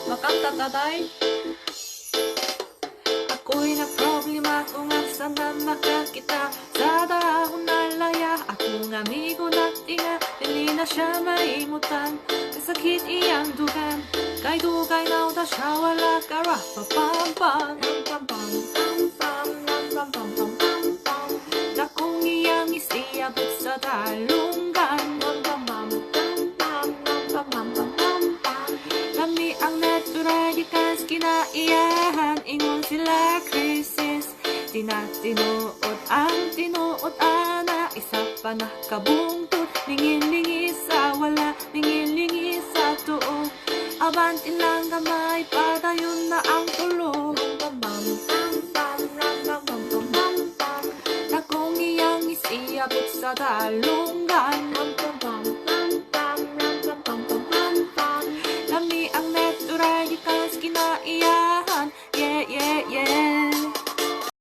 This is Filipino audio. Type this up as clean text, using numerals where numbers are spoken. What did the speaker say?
makantataday. Ako'y nagproblema kung asan na makakita sa dahon na laya. Akong amigo na tinga, dili na siya maimutan. Kasakit iyang dugan, kay dugay na uta siya wala kara. Papampam, dakong iyang isiyabot sa dalunggan. Lami ang natural, ikas kinaiyahan. Ingon sila krisis, tinatinuot ang tinuot ana. Isa pa nakabungtod, lingin-lingi sa wala, lingin-lingi sa tuo. Abantin lang gamay, padayon na ang tulo. Dakong iyang isiyabot sa dalunggan. Lami ang natural, ikas kinaiyahan. Yeah, yeah, yeah.